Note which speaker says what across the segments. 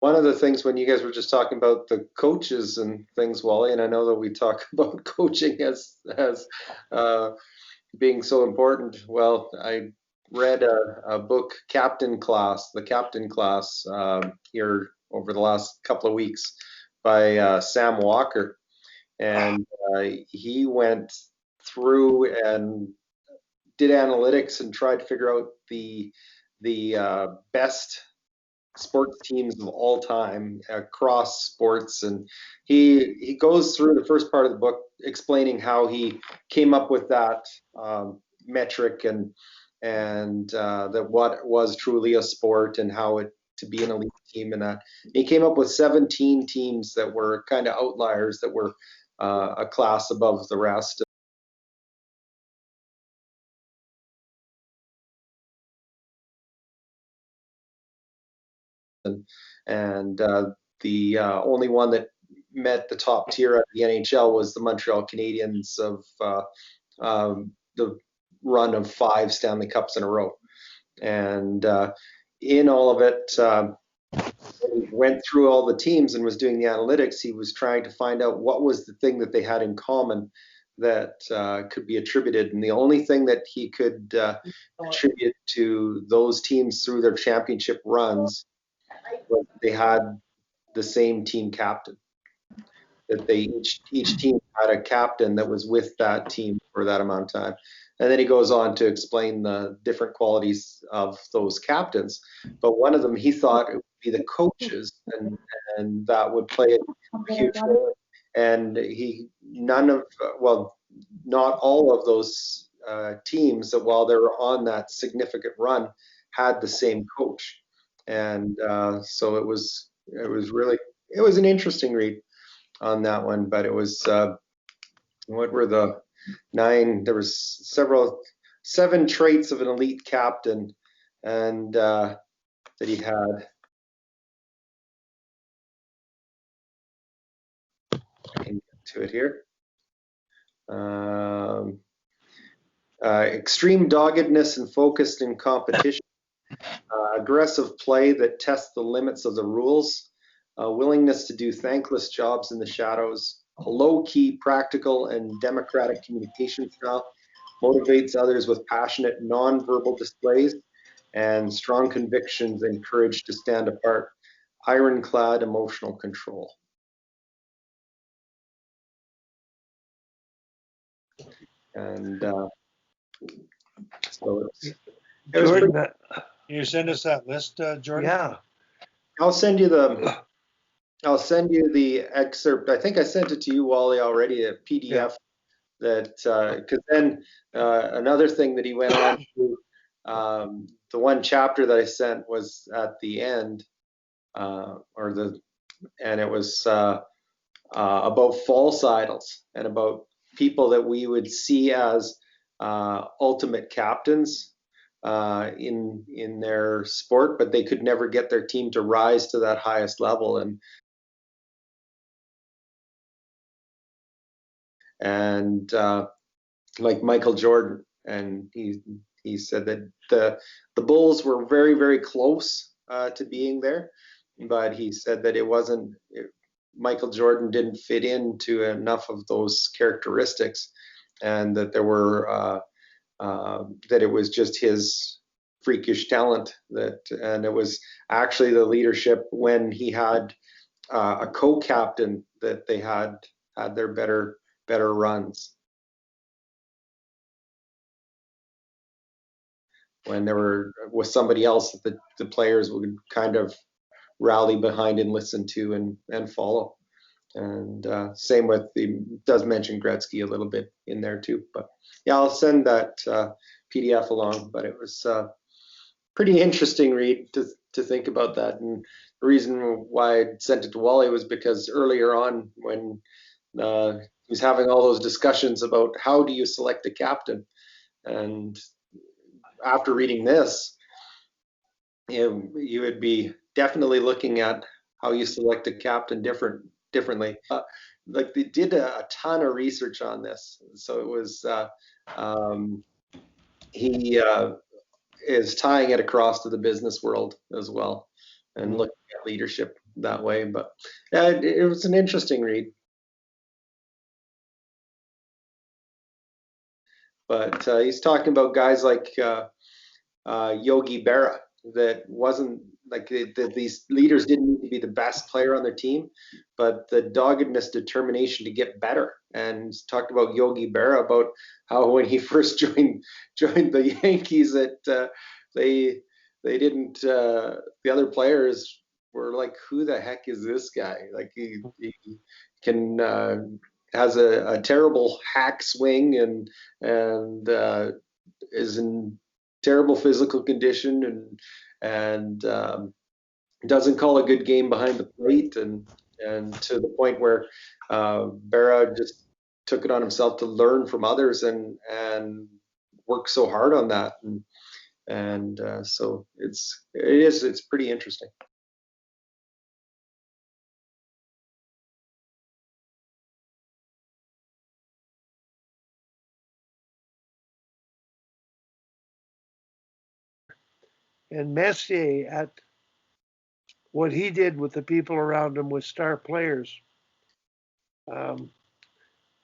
Speaker 1: one of the things when you guys were just talking about the coaches and things, Wally, and I know that we talk about coaching as being so important. Well, I read a book, The Captain Class, here over the last couple of weeks by Sam Walker, and he went through and did analytics and tried to figure out the best sports teams of all time across sports, and he goes through the first part of the book explaining how he came up with that metric and that what was truly a sport and how it to be an elite team, and that he came up with 17 teams that were kind of outliers, that were a class above the rest. And the only one that met the top tier at the NHL was the Montreal Canadiens of the run of 5 Stanley Cups in a row. And in all of it, when he went through all the teams and was doing the analytics, he was trying to find out what was the thing that they had in common that could be attributed. And the only thing that he could attribute to those teams through their championship runs was they had the same team captain. That they each team had a captain that was with that team for that amount of time. And then he goes on to explain the different qualities of those captains. But one of them, he thought it would be the coaches, and that would play a huge role. And not all of those teams that while they were on that significant run had the same coach. And so it was an interesting read on that one, but it was what were the 9? There was 7 traits of an elite captain, and that he had. I can get to it here. Extreme doggedness and focused in competition, aggressive play that tests the limits of the rules, willingness to do thankless jobs in the shadows, a low-key, practical, and democratic communication style, motivates others with passionate non-verbal displays, and strong convictions and courage to stand apart, ironclad emotional control. And so it was
Speaker 2: Jordan,
Speaker 1: pretty,
Speaker 3: Can you send us that list, Jordan?
Speaker 2: yeah,
Speaker 1: I'll send you the excerpt. I think I sent it to you, Wally, already, a PDF. That because then another thing that he went on to, the one chapter that I sent was at the end, and it was about false idols and about people that we would see as ultimate captains in their sport, but they could never get their team to rise to that highest level. And like Michael Jordan, and he said that the Bulls were very, very close to being there, but he said that Michael Jordan didn't fit into enough of those characteristics, and that there were that it was just his freakish talent, and it was actually the leadership when he had a co-captain that they had their better runs. When there were with somebody else that the players would kind of rally behind and listen to and follow. And same with does mention Gretzky a little bit in there too. But yeah, I'll send that PDF along. But it was pretty interesting read to think about that. And the reason why I sent it to Wally was because earlier on when he was having all those discussions about how do you select a captain, and after reading this, you would be definitely looking at how you select a captain differently. Like they did a ton of research on this, so it was he is tying it across to the business world as well, and looking at leadership that way. But yeah, it was an interesting read. But he's talking about guys like Yogi Berra that wasn't like these leaders didn't need to be the best player on their team, but the doggedness, determination to get better. And talked about Yogi Berra about how when he first joined the Yankees, that they didn't the other players were like, who the heck is this guy? Like he can has a terrible hack swing and is in terrible physical condition and doesn't call a good game behind the plate and to the point where Berra just took it on himself to learn from others and work so hard on that and so it's pretty interesting.
Speaker 2: And Messier, at what he did with the people around him with star players. I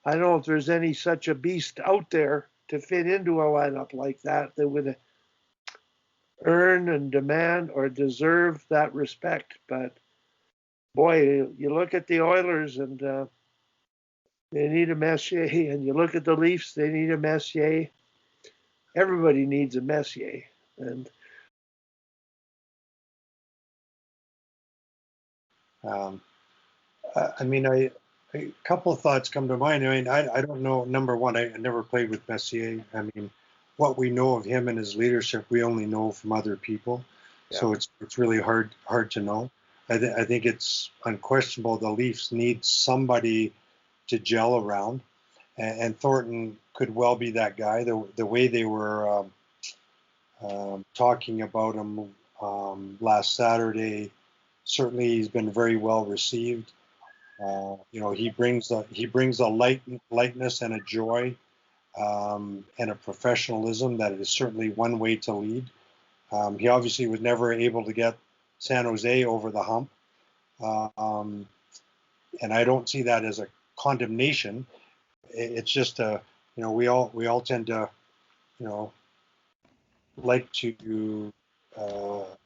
Speaker 2: don't know if there's any such a beast out there to fit into a lineup like that that would earn and demand or deserve that respect. But boy, you look at the Oilers and they need a Messier, and you look at the Leafs, they need a Messier. Everybody needs a Messier, and
Speaker 3: I mean, a couple of thoughts come to mind. I mean, I don't know. Number one, I never played with Messier. I mean, what we know of him and his leadership, we only know from other people. Yeah. So it's really hard to know. I think it's unquestionable the Leafs need somebody to gel around, and Thornton could well be that guy. The way they were talking about him last Saturday, certainly he's been very well received. He brings a lightness and a joy and a professionalism that is certainly one way to lead. He obviously was never able to get San Jose over the hump, and I don't see that as a condemnation. It's just we all tend to like to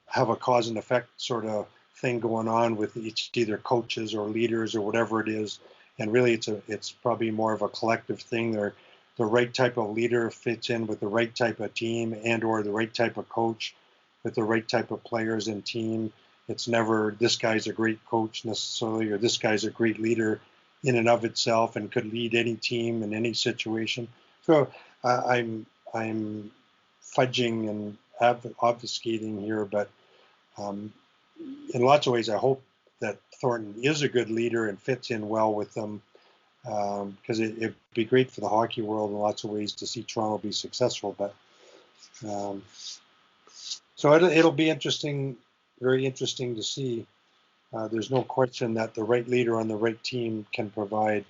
Speaker 3: have a cause and effect sort of thing going on with either coaches or leaders or whatever it is, and really it's probably more of a collective thing. The right type of leader fits in with the right type of team and or the right type of coach with the right type of players and team. It's never this guy's a great coach necessarily or this guy's a great leader in and of itself and could lead any team in any situation. So I'm fudging and obfuscating here, but in lots of ways, I hope that Thornton is a good leader and fits in well with them, because it'd be great for the hockey world in lots of ways to see Toronto be successful. But so it'll be interesting, very interesting to see. There's no question that the right leader on the right team can provide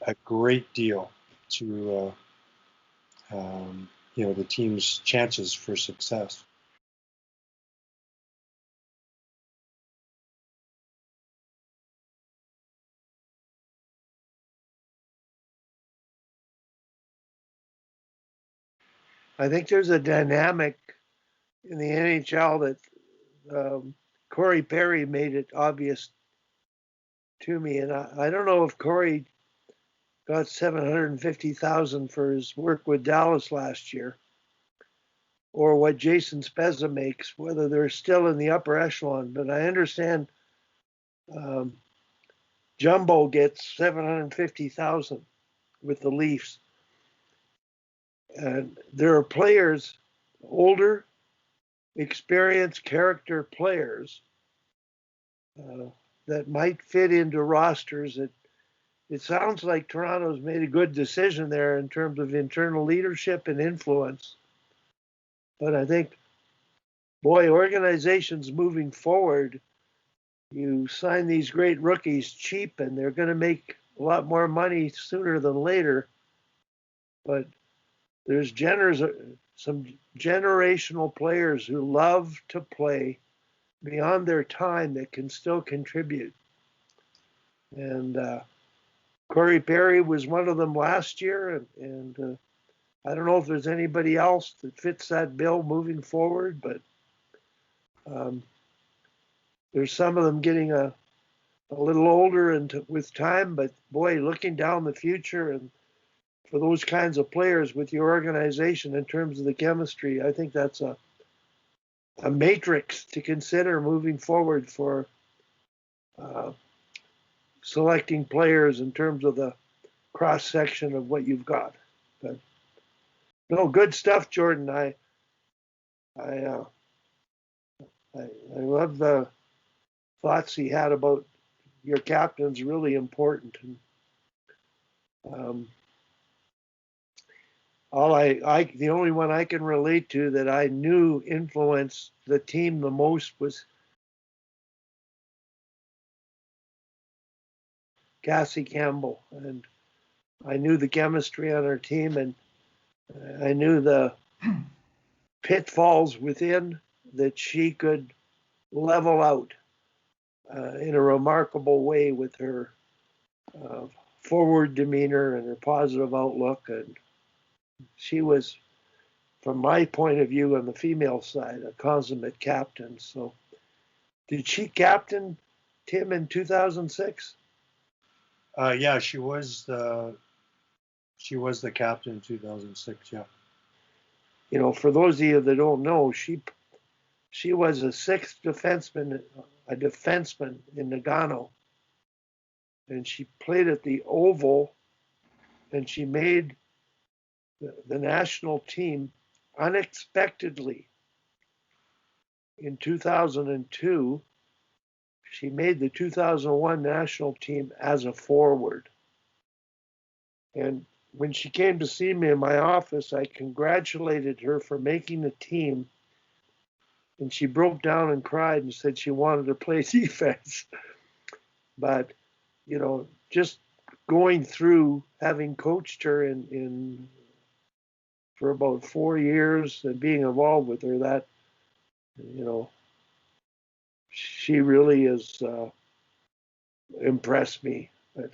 Speaker 3: a great deal to the team's chances for success.
Speaker 2: I think there's a dynamic in the NHL that Corey Perry made it obvious to me, and I don't know if Corey got $750,000 for his work with Dallas last year, or what Jason Spezza makes, whether they're still in the upper echelon. But I understand Jumbo gets $750,000 with the Leafs, and there are players, older, experienced character players that might fit into rosters. It sounds like Toronto's made a good decision there in terms of internal leadership and influence. But I think, boy, organizations moving forward, you sign these great rookies cheap and they're going to make a lot more money sooner than later. But there's some generational players who love to play beyond their time that can still contribute. And Corey Perry was one of them last year, and I don't know if there's anybody else that fits that bill moving forward, but there's some of them getting a little older and with time, but boy, looking down the future and for those kinds of players with your organization in terms of the chemistry, I think that's a matrix to consider moving forward for selecting players in terms of the cross section of what you've got. But no, good stuff, Jordan. I love the thoughts he had about your captain's really important. And the only one I can relate to that I knew influenced the team the most was Cassie Campbell, and I knew the chemistry on her team, and I knew the pitfalls within that she could level out in a remarkable way with her forward demeanor and her positive outlook. And she was, from my point of view on the female side, a consummate captain. So did she captain Tim in 2006?
Speaker 3: Yeah, she was the captain in 2006. Yeah.
Speaker 2: You know, for those of you that don't know, she was a sixth defenseman in Nagano, and she played at the Oval, and she made the national team unexpectedly in 2002. She made the 2001 national team as a forward. And when she came to see me in my office, I congratulated her for making the team. And she broke down and cried and said she wanted to play defense. But, you know, just going through having coached her for about 4 years and being involved with her, that, you know, she really has impressed me. But